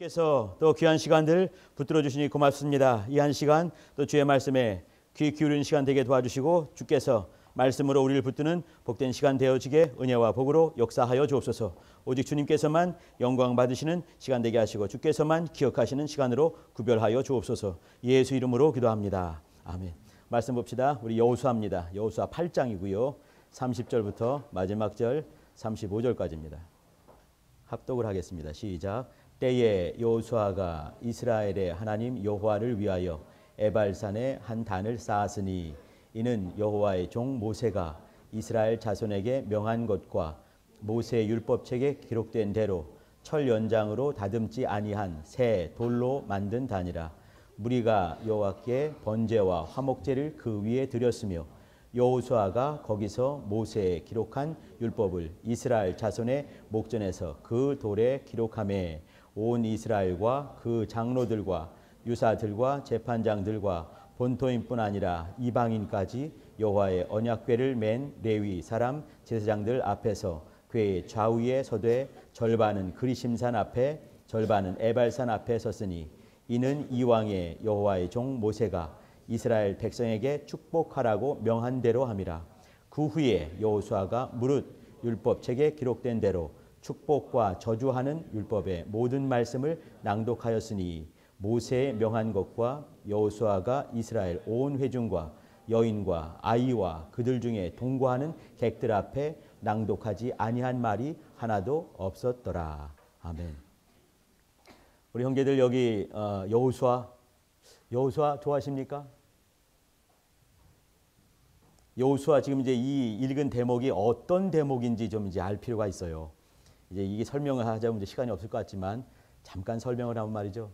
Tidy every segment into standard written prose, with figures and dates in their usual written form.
주께서 또 귀한 시간들 붙들어 주시니 고맙습니다. 이 한 시간 또 주의 말씀에 귀 기울이는 시간 되게 도와주시고 주께서 말씀으로 우리를 붙드는 복된 시간 되어지게 은혜와 복으로 역사하여 주옵소서. 오직 주님께서만 영광 받으시는 시간 되게 하시고 주께서만 기억하시는 시간으로 구별하여 주옵소서. 예수 이름으로 기도합니다. 아멘. 말씀 봅시다. 우리 여호수아입니다. 여호수아 8장이고요. 30절부터 마지막 절 35절까지입니다. 합독을 하겠습니다. 시작. 때에 여호수아가 이스라엘의 하나님 여호와를 위하여 에발산에 한 단을 쌓았으니 이는 여호와의 종 모세가 이스라엘 자손에게 명한 것과 모세 율법책에 기록된 대로 철 연장으로 다듬지 아니한 새 돌로 만든 단이라. 무리가 여호와께 번제와 화목제를 그 위에 드렸으며 여호수아가 거기서 모세에 기록한 율법을 이스라엘 자손의 목전에서 그 돌에 기록하매 온 이스라엘과 그 장로들과 유사들과 재판장들과 본토인뿐 아니라 이방인까지 여호와의 언약궤를 맨 레위 사람 제사장들 앞에서 궤의 좌우에 서되 절반은 그리심산 앞에 절반은 에발산 앞에 섰으니 이는 이왕의 여호와의 종 모세가 이스라엘 백성에게 축복하라고 명한 대로 함이라. 그 후에 여호수아가 무릇 율법책에 기록된 대로 축복과 저주하는 율법의 모든 말씀을 낭독하였으니 모세의 명한 것과 여호수아가 이스라엘 온 회중과 여인과 아이와 그들 중에 동거하는 객들 앞에 낭독하지 아니한 말이 하나도 없었더라. 아멘. 우리 형제들 여기 여호수아 좋아하십니까? 여호수아 지금 이제 이 읽은 대목이 어떤 대목인지 좀 이제 알 필요가 있어요. 이제 이게 설명을 하자면 이제 시간이 없을 것 같지만 잠깐 설명을 하면 말이죠.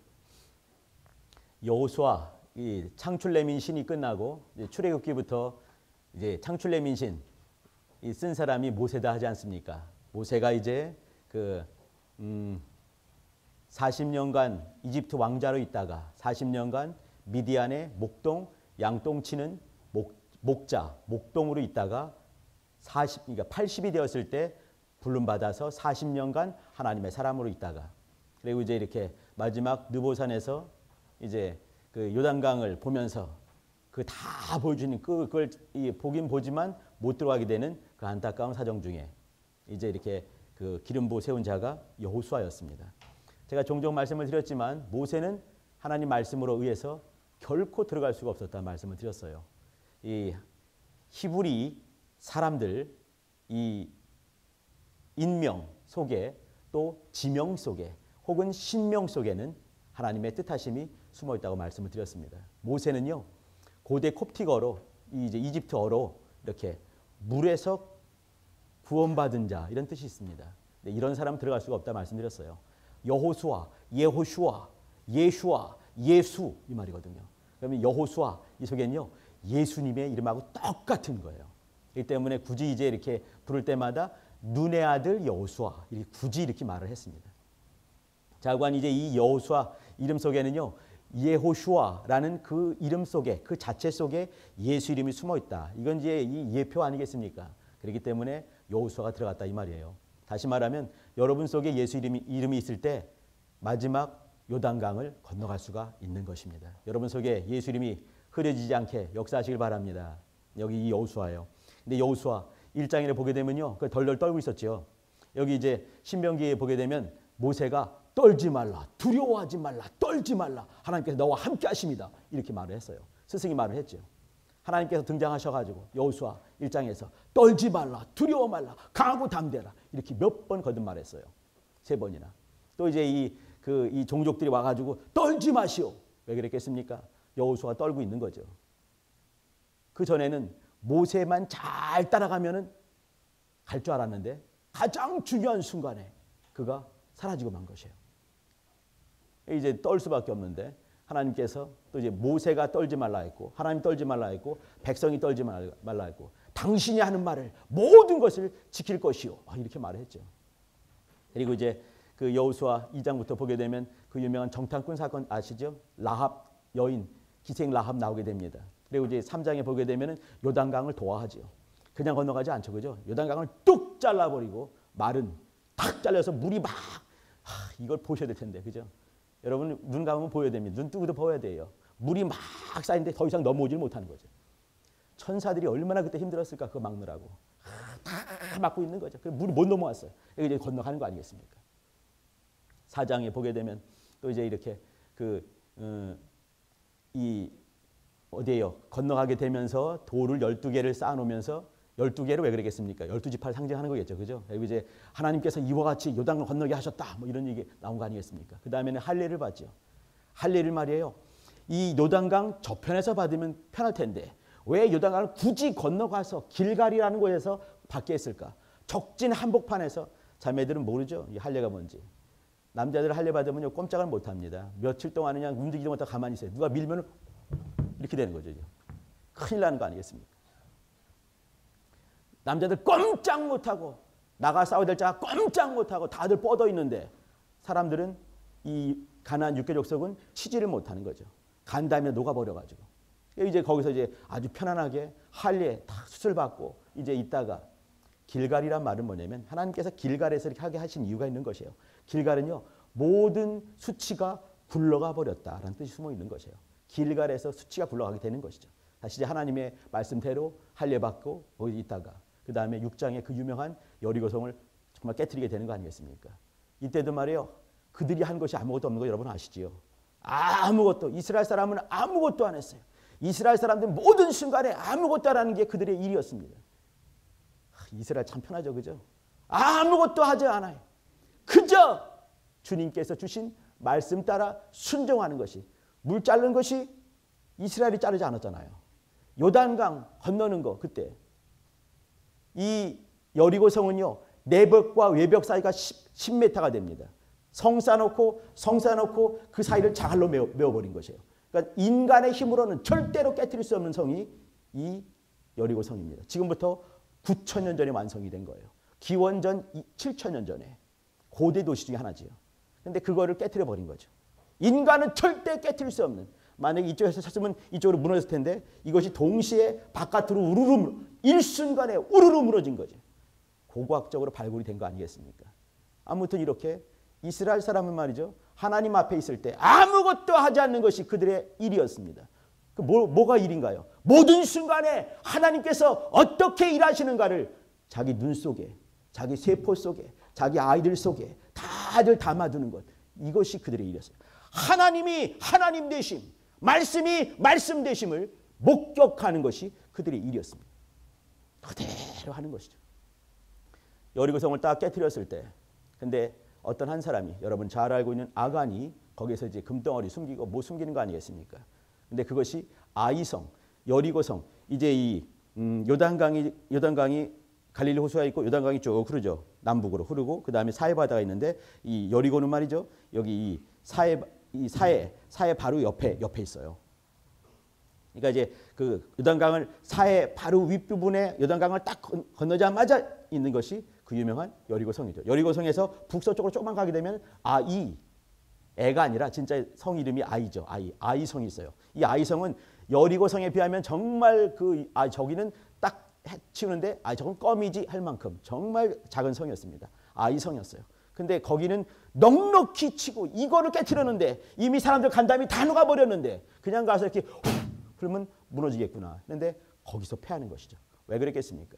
여호수아 이 창출레민신이 끝나고 이제 출애굽기부터 이제 창출레민신 쓴 사람이 모세다 하지 않습니까? 모세가 이제 그 40년간 이집트 왕자로 있다가 40년간 미디안의 목동 양똥 치는 목동으로 있다가 80이 되었을 때 부름 받아서 40년간 하나님의 사람으로 있다가 그리고 이제 이렇게 마지막 느보산에서 이제 그 요단강을 보면서 그 다 보여주는 그걸 보긴 보지만 못 들어가게 되는 그 안타까운 사정 중에 이제 이렇게 그 기름부 세운 자가 여호수아였습니다. 제가 종종 말씀을 드렸지만 모세는 하나님 말씀으로 의해서 결코 들어갈 수가 없었다는 말씀을 드렸어요. 이 히브리 사람들 이 인명 속에 또 지명 속에 혹은 신명 속에는 하나님의 뜻하심이 숨어 있다고 말씀을 드렸습니다. 모세는요 고대 콥틱어로 이제 이집트어로 이렇게 물에서 구원받은 자 이런 뜻이 있습니다. 이런 사람 들어갈 수가 없다 말씀드렸어요. 여호수아, 예호슈아, 예슈아, 예수 이 말이거든요. 그러면 여호수아 이 속에는요 예수님의 이름하고 똑같은 거예요. 이 때문에 굳이 이제 이렇게 부를 때마다 눈의 아들 여호수아 이렇게 굳이 이렇게 말을 했습니다. 자관 이제 이 여호수아 이름 속에는요 예호슈아라는 그 이름 속에 그 자체 속에 예수 이름이 숨어 있다. 이건 이제 이 예표 아니겠습니까? 그렇기 때문에 여호수아가 들어갔다 이 말이에요. 다시 말하면 여러분 속에 예수 이름이 있을 때 마지막 요단강을 건너갈 수가 있는 것입니다. 여러분 속에 예수 이름이 흐려지지 않게 역사하시길 바랍니다. 여기 이 여호수아예요. 근데 여호수아 1장에 보게 되면요. 그 덜덜 떨고 있었죠. 여기 이제 신명기에 보게 되면 모세가 떨지 말라, 두려워하지 말라, 떨지 말라. 하나님께서 너와 함께 하십니다. 이렇게 말을 했어요. 스승이 말을 했죠. 하나님께서 등장하셔가지고 여호수아 1장에서 떨지 말라, 두려워 말라, 강하고 담대라. 이렇게 몇 번 거듭말했어요. 3번이나. 또 이제 이 종족들이 와가지고 떨지 마시오. 왜 그랬겠습니까? 여호수아가 떨고 있는 거죠. 그 전에는 모세만 잘 따라가면은 갈 줄 알았는데 가장 중요한 순간에 그가 사라지고 만 것이에요. 이제 떨 수밖에 없는데 하나님께서 또 이제 모세가 떨지 말라 했고 하나님 떨지 말라 했고 백성이 떨지 말라 했고 당신이 하는 말을 모든 것을 지킬 것이요. 이렇게 말을 했죠. 그리고 이제 그 여호수아 2장부터 보게 되면 그 유명한 정탐꾼 사건 아시죠? 라합 여인 기생 라합 나오게 됩니다. 그리고 이제 3장에 보게 되면 요단강을 도하하죠. 그냥 건너가지 않죠. 그죠? 요단강을 뚝 잘라버리고 말은 탁 잘려서 물이 막 이걸 보셔야 될 텐데. 그죠? 여러분 눈 감으면 보여야 됩니다. 눈 뜨고도 보여야 돼요. 물이 막 쌓이는데 더 이상 넘어오질 못하는 거죠. 천사들이 얼마나 그때 힘들었을까 그거 막느라고. 다 막고 있는 거죠. 물이 못 넘어왔어요. 여기 이제 건너가는 거 아니겠습니까? 4장에 보게 되면 또 이제 이렇게 어디에요? 건너가게 되면서 돌을 12개를 쌓아놓으면서 12개로 왜 그러겠습니까? 12지파를 상징하는 거겠죠. 그죠? 그리고 이제 하나님께서 이와 같이 요단을 건너게 하셨다. 뭐 이런 얘기 나온 거 아니겠습니까? 그 다음에는 할례를 받죠. 할례를 말이에요. 이 요단강 저편에서 받으면 편할 텐데 왜 요단강을 굳이 건너가서 길갈이라는 곳에서 받게 했을까? 적진 한복판에서 자매들은 모르죠. 이 할례가 뭔지. 남자들 할례 받으면 꼼짝을 못합니다. 며칠 동안 그냥 움직이지 못하고 가만히 있어요. 누가 밀면 이렇게 되는 거죠. 큰일 나는 거 아니겠습니까? 남자들 꼼짝 못하고 나가 싸워야 될 자가 꼼짝 못하고 다들 뻗어 있는데 사람들은 이 가나안 육개 족속은 치지를 못하는 거죠. 간 다음에 녹아버려가지고 이제 거기서 이제 아주 편안하게 할례 다 수술받고 이제 있다가 길갈이란 말은 뭐냐면 하나님께서 길갈에서 이렇게 하게 하신 이유가 있는 것이에요. 길갈은요 모든 수치가 굴러가 버렸다라는 뜻이 숨어 있는 것이에요. 길갈에서 수치가 굴러가게 되는 것이죠. 다시 이제 하나님의 말씀대로 할례 받고 거기 있다가 그 다음에 6장에 그 유명한 여리고성을 정말 깨트리게 되는 거 아니겠습니까? 이때도 말이에요. 그들이 한 것이 아무것도 없는 거 여러분 아시지요? 아무것도. 이스라엘 사람은 아무것도 안 했어요. 이스라엘 사람들은 모든 순간에 아무것도 안 하는 게 그들의 일이었습니다. 이스라엘 참 편하죠. 그죠? 아무것도 하지 않아요. 그저 주님께서 주신 말씀 따라 순종하는 것이 물 자르는 것이 이스라엘이 자르지 않았잖아요. 요단강 건너는 거 그때 이 여리고성은요 내벽과 외벽 사이가 10m가 됩니다. 성 쌓아놓고 그 사이를 자갈로 메워버린 것이에요. 그러니까 인간의 힘으로는 절대로 깨트릴 수 없는 성이 이 여리고성입니다. 지금부터 9,000년 전에 완성이 된 거예요. 기원전 7,000년 전에 고대 도시 중에 하나지요. 그런데 그거를 깨트려 버린 거죠. 인간은 절대 깨트릴 수 없는. 만약에 이쪽에서 쳤으면 이쪽으로 무너졌을 텐데 이것이 동시에 바깥으로 우르르 일순간에 우르르 무너진 거죠. 고고학적으로 발굴이 된 거 아니겠습니까? 아무튼 이렇게 이스라엘 사람은 말이죠. 하나님 앞에 있을 때 아무것도 하지 않는 것이 그들의 일이었습니다. 뭐가 일인가요? 모든 순간에 하나님께서 어떻게 일하시는가를 자기 눈 속에, 자기 세포 속에, 자기 아이들 속에 다들 담아두는 것. 이것이 그들의 일이었어요. 하나님이 하나님 되심, 말씀이 말씀 되심을 목격하는 것이 그들의 일이었습니다. 그대로 하는 것이죠. 여리고성을 딱 깨트렸을 때 근데 어떤 한 사람이 여러분 잘 알고 있는 아간이 거기서 이제 금덩어리 숨기고 뭐 숨기는 거 아니겠습니까? 근데 그것이 아이성, 여리고성 이제 이 요단강이 갈릴리 호수가 있고 요단강이 쭉 흐르죠. 남북으로 흐르고 그 다음에 사해 바다가 있는데 이 여리고는 말이죠. 여기 이 사해 바로 옆에 있어요. 그러니까 이제 그 요단강을 사해 바로 윗부분에 요단강을 딱 건너자마자 있는 것이 그 유명한 여리고성이죠. 여리고성에서 북서쪽으로 조금만 가게 되면 애가 아니라 진짜 성 이름이 아이죠. 아이성이 있어요. 이 아이성은 여리고성에 비하면 정말 저기는 딱 해치우는데 저건 껌이지 할 만큼 정말 작은 성이었습니다. 아이성이었어요. 근데 거기는 넉넉히 치고 이거를 깨트렸는데 이미 사람들 간담이 다 녹아버렸는데 그냥 가서 이렇게 그러면 무너지겠구나. 그런데 거기서 패하는 것이죠. 왜 그랬겠습니까?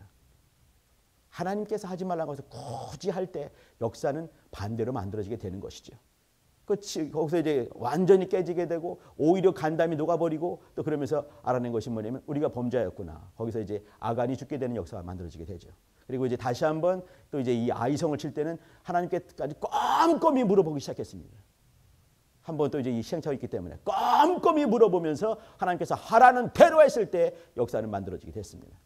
하나님께서 하지 말라고 해서 굳이 할 때 역사는 반대로 만들어지게 되는 것이죠. 거기서 이제 완전히 깨지게 되고 오히려 간담이 녹아버리고 또 그러면서 알아낸 것이 뭐냐면 우리가 범죄였구나. 거기서 이제 아간이 죽게 되는 역사가 만들어지게 되죠. 그리고 이제 다시 한번 또 이제 이 아이성을 칠 때는 하나님께까지 꼼꼼히 물어보기 시작했습니다. 한번 또 이제 이 시행착오가 있기 때문에 꼼꼼히 물어보면서 하나님께서 하라는 대로 했을 때 역사는 만들어지게 됐습니다.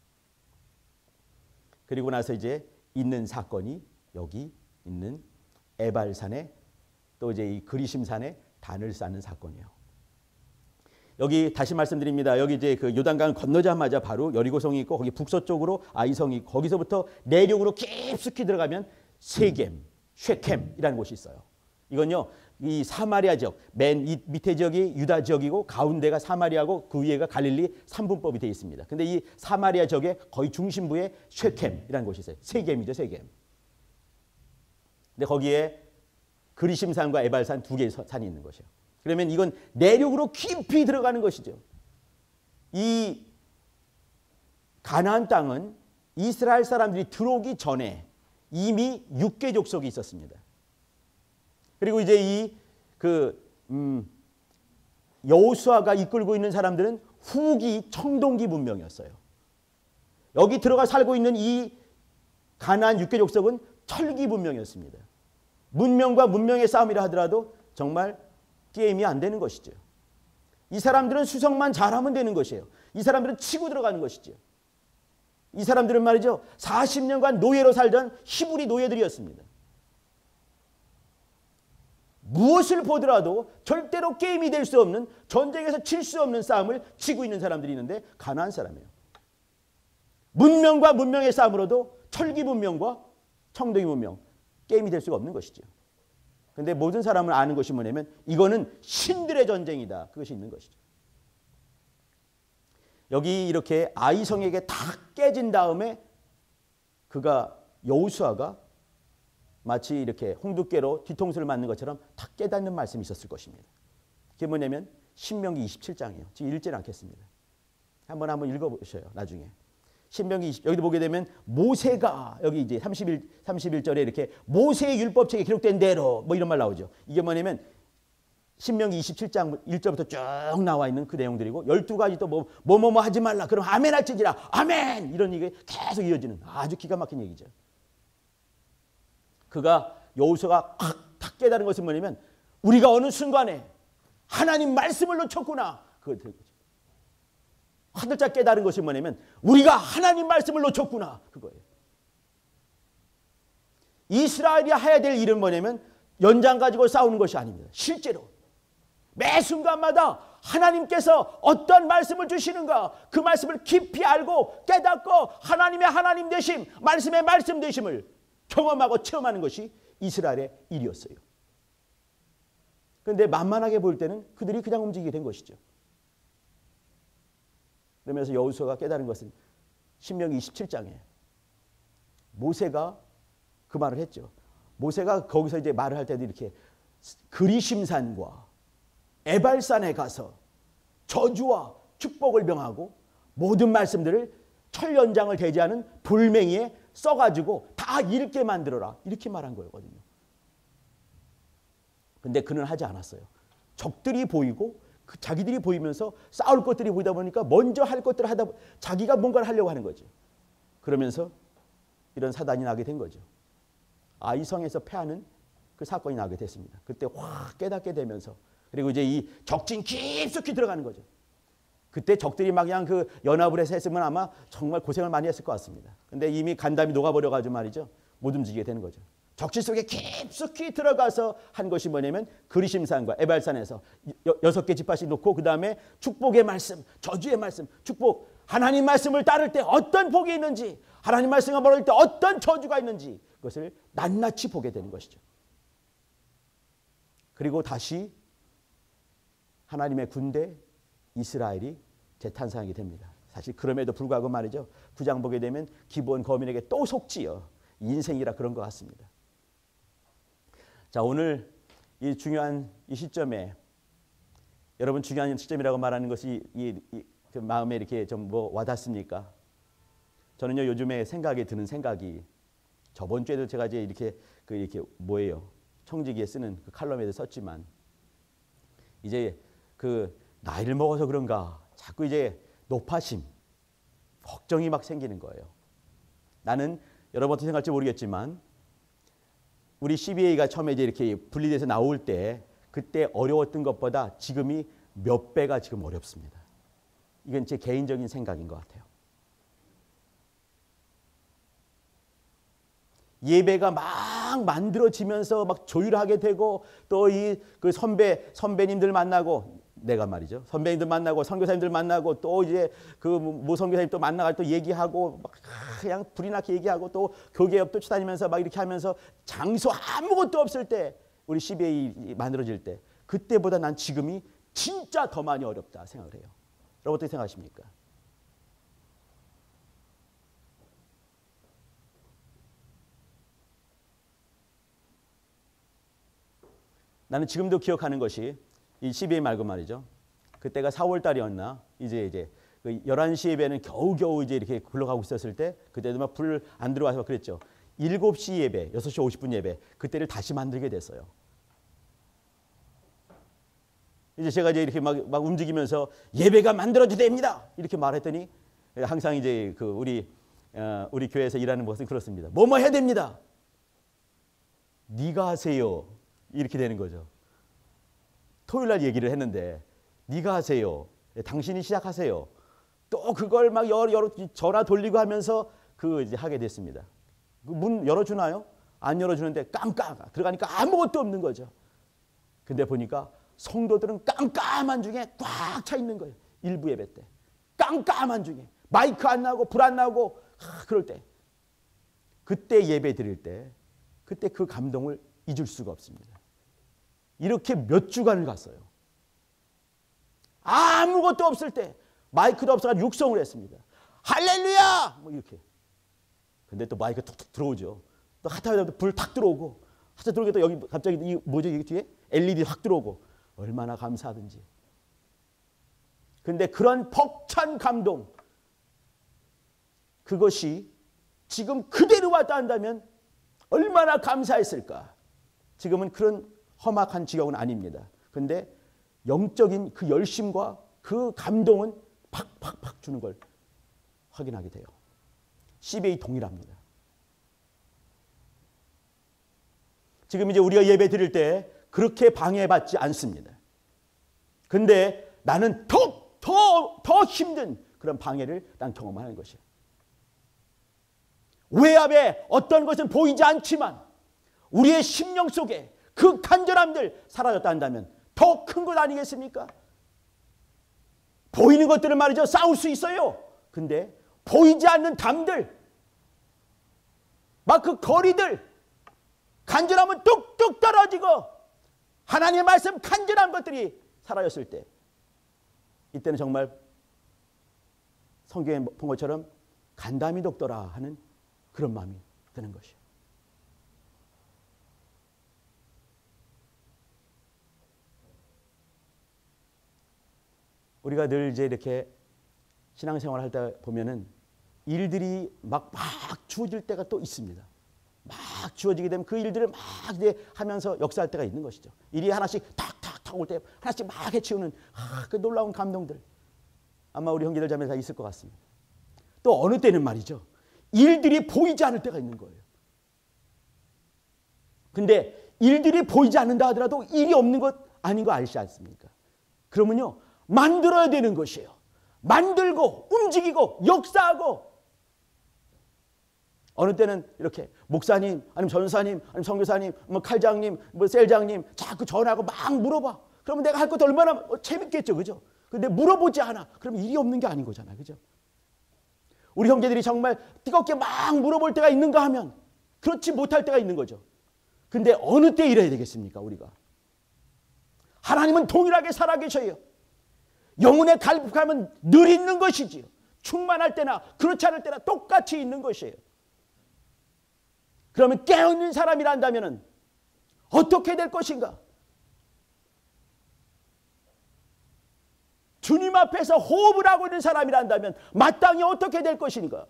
그리고 나서 이제 있는 사건이 여기 있는 에발산에 또 이제 이 그리심산에 단을 쌓는 사건이에요. 여기 다시 말씀드립니다. 여기 이제 그 요단강 건너자마자 바로 여리고성이 있고 거기 북서쪽으로 아이성이 있고 거기서부터 내륙으로 깊숙이 들어가면 세겜, 쉐켐이라는 곳이 있어요. 이건요. 이 사마리아 지역, 맨 밑에 지역이 유다 지역이고 가운데가 사마리아고 그 위에가 갈릴리 3분법이 되어 있습니다. 근데 이 사마리아 지역의 거의 중심부에 쉐켐이라는 곳이 있어요. 세겜이죠, 세겜. 근데 거기에 그리심산과 에발산 두 개의 산이 있는 것이에요. 그러면 이건 내륙으로 깊이 들어가는 것이죠. 이 가나안 땅은 이스라엘 사람들이 들어오기 전에 이미 6개 족속이 있었습니다. 그리고 이제 여호수아가 이끌고 있는 사람들은 후기 청동기 문명이었어요. 여기 들어가 살고 있는 이 가나안 6개 족속은 철기 문명이었습니다. 문명과 문명의 싸움이라 하더라도 정말 게임이 안 되는 것이죠. 이 사람들은 수성만 잘하면 되는 것이에요. 이 사람들은 치고 들어가는 것이죠. 이 사람들은 말이죠, 40년간 노예로 살던 히브리 노예들이었습니다. 무엇을 보더라도 절대로 게임이 될 수 없는, 전쟁에서 칠 수 없는 싸움을 치고 있는 사람들이 있는데 가나안 사람이에요. 문명과 문명의 싸움으로도 철기 문명과 청동기 문명, 게임이 될 수가 없는 것이죠. 그런데 모든 사람은 아는 것이 뭐냐면 이거는 신들의 전쟁이다. 그것이 있는 것이죠. 여기 이렇게 아이성에게 다 깨진 다음에 그가 여호수아가 마치 이렇게 홍두깨로 뒤통수를 맞는 것처럼 다 깨닫는 말씀이 있었을 것입니다. 그게 뭐냐면 신명기 27장이에요. 지금 읽지는 않겠습니다. 한번 읽어보셔요. 나중에. 신명기 20, 여기도 보게 되면 모세가 여기 이제 31절에 이렇게 모세의 율법책에 기록된 대로 뭐 이런 말 나오죠. 이게 뭐냐면 신명기 27장 1절부터 쭉 나와 있는 그 내용들이고 12가지 또 뭐뭐뭐 하지 말라. 그럼 아멘 할지니라. 아멘. 이런 얘기 계속 이어지는 아주 기가 막힌 얘기죠. 그가 여호수아가 탁 깨달은 것은 뭐냐면 우리가 어느 순간에 하나님 말씀을 놓쳤구나. 그걸 들은 거죠. 화들짝 깨달은 것이 뭐냐면 우리가 하나님 말씀을 놓쳤구나. 그거예요. 이스라엘이 해야 될 일은 뭐냐면 연장 가지고 싸우는 것이 아닙니다. 실제로 매 순간마다 하나님께서 어떤 말씀을 주시는가 그 말씀을 깊이 알고 깨닫고 하나님의 하나님 되심, 말씀의 말씀 되심을 경험하고 체험하는 것이 이스라엘의 일이었어요. 그런데 만만하게 볼 때는 그들이 그냥 움직이게 된 것이죠. 그러면서 여호수아가 깨달은 것은 신명기 27장에 모세가 그 말을 했죠. 모세가 거기서 이제 말을 할 때도 이렇게 그리심산과 에발산에 가서 저주와 축복을 명하고 모든 말씀들을 철연장을 대지하는 불맹이에 써가지고 다 읽게 만들어라. 이렇게 말한 거거든요. 근데 그는 하지 않았어요. 적들이 보이고 자기들이 보이면서 싸울 것들이 보이다 보니까 먼저 할 것들을 하다 자기가 뭔가를 하려고 하는 거죠. 그러면서 이런 사단이 나게 된 거죠. 아이성에서 패하는 그 사건이 나게 됐습니다. 그때 확 깨닫게 되면서 그리고 이제 이 적진 깊숙이 들어가는 거죠. 그때 적들이 막 그냥 그 연합을 해서 했으면 아마 정말 고생을 많이 했을 것 같습니다. 근데 이미 간담이 녹아버려가지고 말이죠. 못 움직이게 되는 거죠. 적진 속에 깊숙이 들어가서 한 것이 뭐냐면 그리심산과 에발산에서 6개 지파씩 놓고 그 다음에 축복의 말씀, 저주의 말씀, 축복, 하나님 말씀을 따를 때 어떤 복이 있는지, 하나님 말씀을 모를 때 어떤 저주가 있는지 그것을 낱낱이 보게 되는 것이죠. 그리고 다시 하나님의 군대 이스라엘이 재탄생하게 됩니다. 사실 그럼에도 불구하고 말이죠. 9장 보게 되면 기브온 거민에게 또 속지요. 인생이라 그런 것 같습니다. 자, 오늘 이 중요한 이 시점에 여러분 중요한 시점이라고 말하는 것이 그 마음에 이렇게 좀 뭐 와닿습니까? 저는요 요즘에 생각이 드는 생각이 저번 주에도 제가 이제 이렇게 뭐예요? 청지기에 쓰는 그 칼럼에도 썼지만 이제 그 나이를 먹어서 그런가 자꾸 이제 높아심, 걱정이 막 생기는 거예요. 나는 여러분 어떻게 생각할지 모르겠지만 우리 CBA가 처음에 이제 이렇게 분리돼서 나올 때 그때 어려웠던 것보다 지금이 몇 배가 지금 어렵습니다. 이건 제 개인적인 생각인 것 같아요. 예배가 막 만들어지면서 막 조율하게 되고 또 이 그 선배님들 만나고 내가 말이죠. 선배님들 만나고 선교사님들 만나고 또 이제 그 모 선교사님 또 만나가 또 얘기하고 막 그냥 불이 나게 얘기하고 또 교계 옆 쫓아다니면서 막 이렇게 하면서 장소 아무것도 없을 때 우리 CBA 만들어질 때 그때보다 난 지금이 진짜 더 많이 어렵다 생각을 해요. 여러분 어떻게 생각하십니까? 나는 지금도 기억하는 것이 이 12회 말고 말이죠. 그때가 4월 달이었나? 이제 그 11시 예배는 겨우겨우 이제 이렇게 굴러가고 있었을 때 그때도 막 불 안 들어와서 그랬죠. 7시 예배, 6시 50분 예배 그때를 다시 만들게 됐어요. 이제 제가 이제 이렇게 막 움직이면서 예배가 만들어져야 됩니다. 이렇게 말했더니 항상 이제 그 우리 교회에서 일하는 것은 그렇습니다. 뭐뭐 해야 됩니다. 네가 하세요. 이렇게 되는 거죠. 토요일 날 얘기를 했는데 네가 하세요. 당신이 시작하세요. 또 그걸 막 여러 전화 돌리고 하면서 그 이제 하게 됐습니다. 그 문 열어주나요? 안 열어주는데 깜깜 들어가니까 아무것도 없는 거죠. 근데 보니까 성도들은 깜깜한 중에 꽉 차 있는 거예요. 일부 예배 때 깜깜한 중에 마이크 안 나오고 불 안 나오고 그럴 때 그때 예배 드릴 때 그때 그 감동을 잊을 수가 없습니다. 이렇게 몇 주간을 갔어요. 아무것도 없을 때 마이크도 없어서 육성을 했습니다. 할렐루야! 뭐 이렇게. 근데 또 마이크 툭툭 들어오죠. 또 하다하다 불 탁 들어오고 하다 들어오게 또 여기 갑자기 이 뭐죠? 여기 뒤에 LED 확 들어오고 얼마나 감사하든지. 근데 그런 벅찬 감동 그것이 지금 그대로 왔다 한다면 얼마나 감사했을까. 지금은 그런 험악한 지경은 아닙니다. 근데 영적인 그 열심과 그 감동은 팍팍팍 주는 걸 확인하게 돼요. CBA 동일합니다. 지금 이제 우리가 예배 드릴 때 그렇게 방해받지 않습니다. 근데 나는 더 힘든 그런 방해를 난 경험하는 것이에요. 외압에 어떤 것은 보이지 않지만 우리의 심령 속에 그 간절함들 사라졌다 한다면 더 큰 것 아니겠습니까? 보이는 것들은 말이죠. 싸울 수 있어요. 근데 보이지 않는 담들 막 그 거리들 간절함은 뚝뚝 떨어지고 하나님의 말씀 간절한 것들이 사라졌을 때 이때는 정말 성경에 본 것처럼 간담이 높더라 하는 그런 마음이 드는 것이에요. 우리가 늘 이제 이렇게 신앙생활 할 때 보면은 일들이 막 주어질 때가 또 있습니다. 막 주어지게 되면 그 일들을 막 이제 하면서 역사할 때가 있는 것이죠. 일이 하나씩 탁탁탁 올 때 하나씩 막 해치우는 그 놀라운 감동들 아마 우리 형제들 자매 다 있을 것 같습니다. 또 어느 때는 말이죠. 일들이 보이지 않을 때가 있는 거예요. 근데 일들이 보이지 않는다 하더라도 일이 없는 것 아닌 거 알지 않습니까? 그러면요. 만들어야 되는 것이에요. 만들고 움직이고 역사하고 어느 때는 이렇게 목사님 아니면 전사님 아니면 선교사님 뭐 칼장님 뭐 셀장님 자꾸 전화하고 막 물어봐. 그러면 내가 할 것도 얼마나 재밌겠죠. 그죠? 근데 물어보지 않아. 그럼 일이 없는 게 아닌 거잖아요. 그죠? 우리 형제들이 정말 뜨겁게 막 물어볼 때가 있는가 하면 그렇지 못할 때가 있는 거죠. 근데 어느 때 이래야 되겠습니까? 우리가. 하나님은 동일하게 살아계셔요. 영혼의 갈급함은 늘 있는 것이지요. 충만할 때나 그렇지 않을 때나 똑같이 있는 것이에요. 그러면 깨어있는 사람이란다면 어떻게 될 것인가? 주님 앞에서 호흡을 하고 있는 사람이란다면 마땅히 어떻게 될 것인가?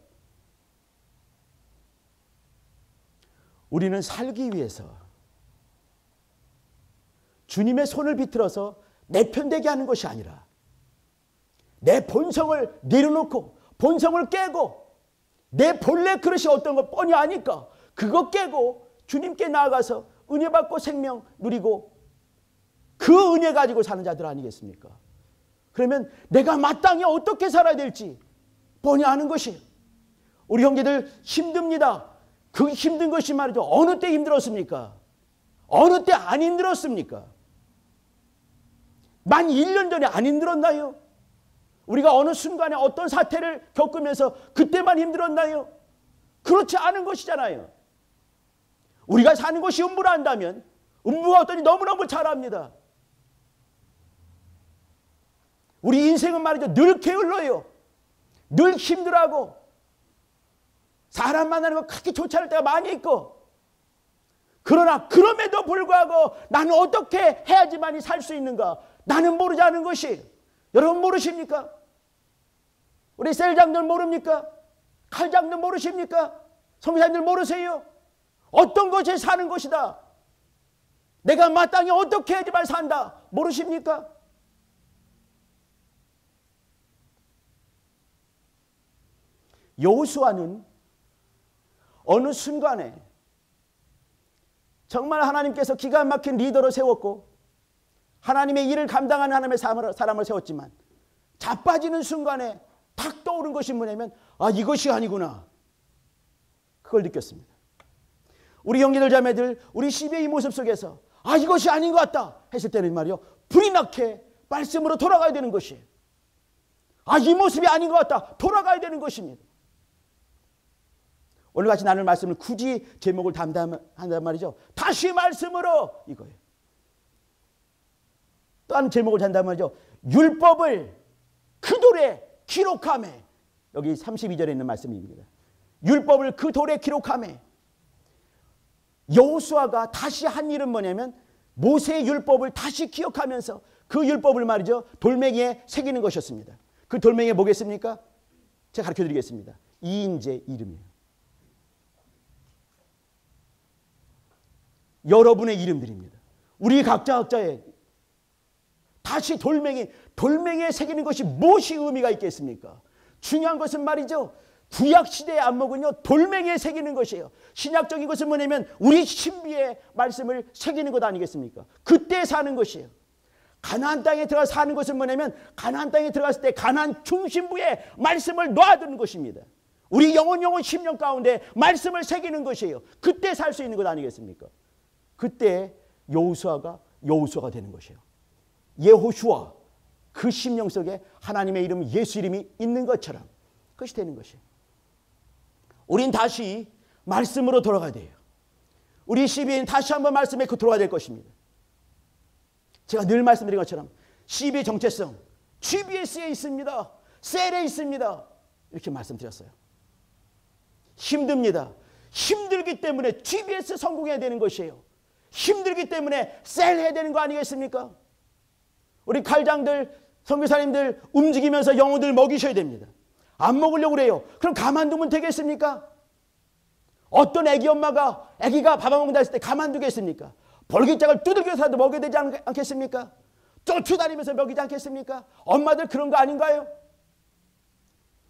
우리는 살기 위해서 주님의 손을 비틀어서 내 편되게 하는 것이 아니라 내 본성을 내려놓고 본성을 깨고 내 본래 그릇이 어떤 걸 뻔히 아니까 그거 깨고 주님께 나아가서 은혜 받고 생명 누리고 그 은혜 가지고 사는 자들 아니겠습니까? 그러면 내가 마땅히 어떻게 살아야 될지 뻔히 아는 것이에요. 우리 형제들 힘듭니다. 그 힘든 것이 말이죠. 어느 때 힘들었습니까? 어느 때 안 힘들었습니까? 만 1년 전에 안 힘들었나요? 우리가 어느 순간에 어떤 사태를 겪으면서 그때만 힘들었나요? 그렇지 않은 것이잖아요. 우리가 사는 것이 음부라 한다면 음부가 어떠니 너무너무 잘 압니다. 우리 인생은 말이죠. 늘 게을러요. 늘 힘들어하고 사람 만나는 거 그렇게 좋지 않을 때가 많이 있고 그러나 그럼에도 불구하고 나는 어떻게 해야지만이 살 수 있는가? 나는 모르지 않은 것이. 여러분 모르십니까? 우리 셀장들 모릅니까? 칼장들 모르십니까? 성교사님들 모르세요? 어떤 것이 사는 것이다. 내가 마땅히 어떻게 해야지만 산다. 모르십니까? 여호수아는 어느 순간에 정말 하나님께서 기가 막힌 리더로 세웠고 하나님의 일을 감당하는 하나님의 사람을 세웠지만 자빠지는 순간에 탁 떠오른 것이 뭐냐면 아, 이것이 아니구나. 그걸 느꼈습니다. 우리 형제들 자매들 우리 시비의 이 모습 속에서 아, 이것이 아닌 것 같다 했을 때는 말이요, 불이 나게 말씀으로 돌아가야 되는 것이에요. 아, 이 모습이 아닌 것 같다. 돌아가야 되는 것입니다. 오늘 같이 나눌 말씀을 굳이 제목을 담당한단 말이죠. 다시 말씀으로 이거예요. 또 한 제목을 단단 말이죠. 율법을 그 돌에 기록하매. 여기 32절에 있는 말씀입니다. 율법을 그 돌에 기록하매. 여호수아가 다시 한 일은 뭐냐면 모세의 율법을 다시 기억하면서 그 율법을 말이죠, 돌멩이에 새기는 것이었습니다. 그 돌멩이에 뭐겠습니까? 제가 가르쳐 드리겠습니다. 이인재 이름이에요. 여러분의 이름들입니다. 우리 각자의 다시 돌멩이에 새기는 것이 무엇이 의미가 있겠습니까? 중요한 것은 말이죠, 구약시대의 안목은요, 돌멩이에 새기는 것이에요. 신약적인 것은 뭐냐면 우리 신비의 말씀을 새기는 것 아니겠습니까? 그때 사는 것이에요. 가나안 땅에 들어가 사는 것은 뭐냐면 가나안 땅에 들어갔을 때 가나안 중심부에 말씀을 놔두는 것입니다. 우리 영혼 10년 가운데 말씀을 새기는 것이에요. 그때 살 수 있는 것 아니겠습니까? 그때 여호수아가 되는 것이에요. 예호슈아, 그 심령 속에 하나님의 이름, 예수 이름이 있는 것처럼 그것이 되는 것이에요. 우린 다시 말씀으로 돌아가야 돼요. 우리 시비는 다시 한번 말씀에 돌아가야 될 것입니다. 제가 늘 말씀드린 것처럼 시비의 정체성 GBS에 있습니다. 셀에 있습니다. 이렇게 말씀드렸어요. 힘듭니다. 힘들기 때문에 GBS 성공해야 되는 것이에요. 힘들기 때문에 셀 해야 되는 거 아니겠습니까? 우리 칼장들, 선교사님들 움직이면서 영혼들 먹이셔야 됩니다. 안 먹으려고 그래요. 그럼 가만두면 되겠습니까? 어떤 애기 엄마가 애기가 밥 안 먹는다 했을 때 가만두겠습니까? 벌기짝을 두들겨서라도 먹여야 되지 않겠습니까? 쫓아다니면서 먹이지 않겠습니까? 엄마들 그런 거 아닌가요?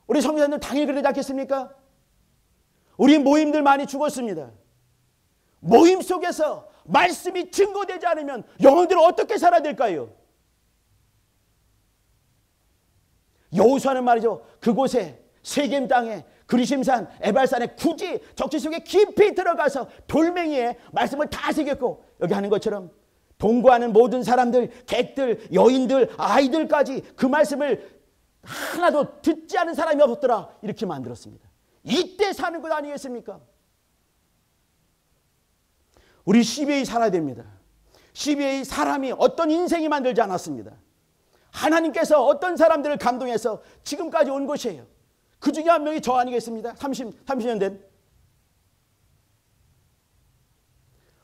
우리 선교사님들 당연히 그러지 않겠습니까? 우리 모임들 많이 죽었습니다. 모임 속에서 말씀이 증거되지 않으면 영혼들은 어떻게 살아야 될까요? 여호수아는 말이죠, 그곳에 세겜 땅에 그리심산 에발산에 굳이 적지 속에 깊이 들어가서 돌멩이에 말씀을 다 새겼고, 여기 하는 것처럼 동거하는 모든 사람들, 객들, 여인들, 아이들까지 그 말씀을 하나도 듣지 않은 사람이 없었더라, 이렇게 만들었습니다. 이때 사는 것 아니겠습니까? 우리 CBA 살아야 됩니다. CBA 사람이 어떤 인생이 만들지 않았습니다. 하나님께서 어떤 사람들을 감동해서 지금까지 온 것이에요. 그 중에 한 명이 저 아니겠습니다. 30년 된.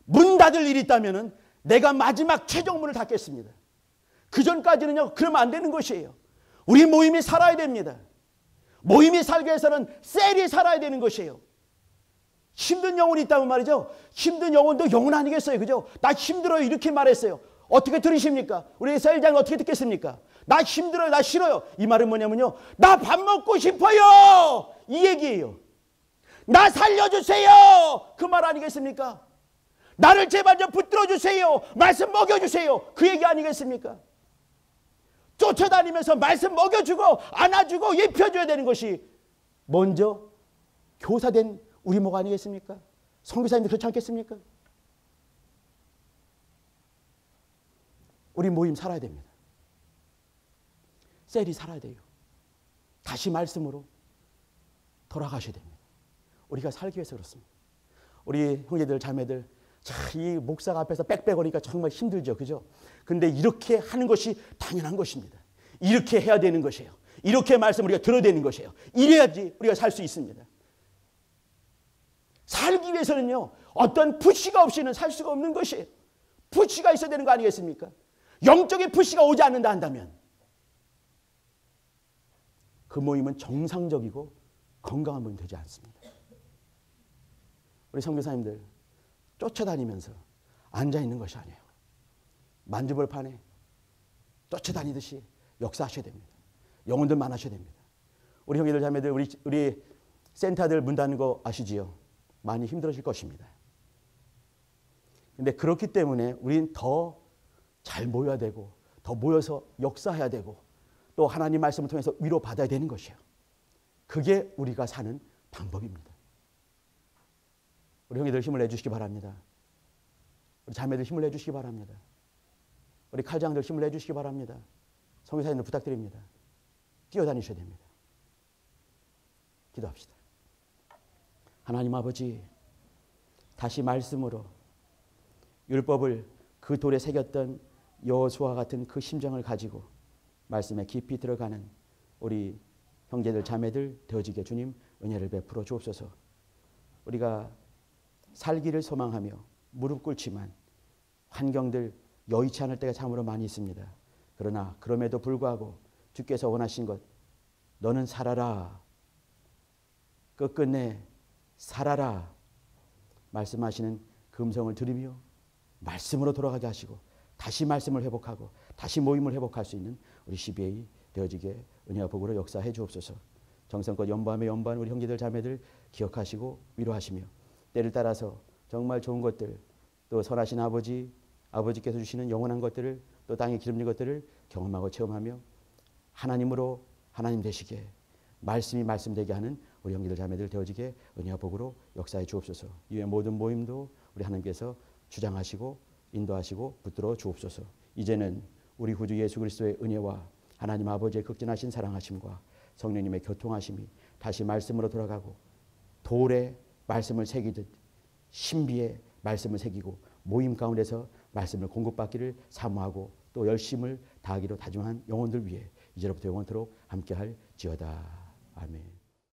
문 닫을 일이 있다면 내가 마지막 최종문을 닫겠습니다. 그 전까지는요, 그러면 안 되는 것이에요. 우리 모임이 살아야 됩니다. 모임이 살기 위해서는 셀이 살아야 되는 것이에요. 힘든 영혼이 있다면 말이죠, 힘든 영혼도 영혼 아니겠어요, 그죠? 나 힘들어요, 이렇게 말했어요. 어떻게 들으십니까? 우리 셀장이 어떻게 듣겠습니까? 나 힘들어요, 나 싫어요. 이 말은 뭐냐면요, 나 밥 먹고 싶어요, 이 얘기예요. 나 살려주세요, 그 말 아니겠습니까? 나를 제발 좀 붙들어 주세요, 말씀 먹여주세요, 그 얘기 아니겠습니까? 쫓아다니면서 말씀 먹여주고 안아주고 입혀줘야 되는 것이 먼저 교사된 우리 목 아니겠습니까? 선교사님들 그렇지 않겠습니까? 우리 모임 살아야 됩니다. 셀이 살아야 돼요. 다시 말씀으로 돌아가셔야 됩니다. 우리가 살기 위해서 그렇습니다. 우리 형제들 자매들, 이 목사가 앞에서 빽빽거리니까 정말 힘들죠, 그죠? 근데 이렇게 하는 것이 당연한 것입니다. 이렇게 해야 되는 것이에요. 이렇게 말씀 우리가 들어야 되는 것이에요. 이래야지 우리가 살 수 있습니다. 살기 위해서는요, 어떤 푸시가 없이는 살 수가 없는 것이에요. 푸시가 있어야 되는 거 아니겠습니까? 영적인 푸시가 오지 않는다 한다면 그 모임은 정상적이고 건강한 모임이 되지 않습니다. 우리 선교사님들 쫓아다니면서 앉아있는 것이 아니에요. 만주벌판에 쫓아다니듯이 역사하셔야 됩니다. 영혼들 만나셔야 됩니다. 우리 형제들 자매들, 우리 센터들 문 닫는 거 아시지요? 많이 힘들어질 것입니다. 근데 그렇기 때문에 우리는 더 잘 모여야 되고, 더 모여서 역사해야 되고, 또 하나님 말씀을 통해서 위로받아야 되는 것이에요. 그게 우리가 사는 방법입니다. 우리 형제들 힘을 내주시기 바랍니다. 우리 자매들 힘을 내주시기 바랍니다. 우리 칼장들 힘을 내주시기 바랍니다. 선교사님들 부탁드립니다. 뛰어다니셔야 됩니다. 기도합시다. 하나님 아버지, 다시 말씀으로 율법을 그 돌에 새겼던 여호수아와 같은 그 심정을 가지고 말씀에 깊이 들어가는 우리 형제들 자매들 되어지게 주님 은혜를 베풀어 주옵소서. 우리가 살기를 소망하며 무릎 꿇지만 환경들 여의치 않을 때가 참으로 많이 있습니다. 그러나 그럼에도 불구하고 주께서 원하신 것, 너는 살아라, 끝끝내 살아라 말씀하시는 그 음성을 들으며 말씀으로 돌아가게 하시고 다시 말씀을 회복하고 다시 모임을 회복할 수 있는 우리 CBA 되어지게 은혜와 복으로 역사해 주옵소서. 정성껏 연보하며 연보하는 우리 형제들 자매들 기억하시고 위로하시며 때를 따라서 정말 좋은 것들, 또 선하신 아버지께서 주시는 영원한 것들을, 또 땅에 기름진 것들을 경험하고 체험하며 하나님으로 하나님 되시게, 말씀이 말씀 되게 하는 우리 형제들 자매들 되어지게 은혜와 복으로 역사해 주옵소서. 이외 모든 모임도 우리 하나님께서 주장하시고 인도하시고 붙들어 주옵소서. 이제는 우리 구주 예수 그리스도의 은혜와 하나님 아버지의 극진하신 사랑하심과 성령님의 교통하심이 다시 말씀으로 돌아가고 돌에 말씀을 새기듯 신비에 말씀을 새기고 모임 가운데서 말씀을 공급받기를 사모하고 또 열심을 다하기로 다짐한 영혼들 위해 이제로부터 영원토록 함께할지어다. 아멘.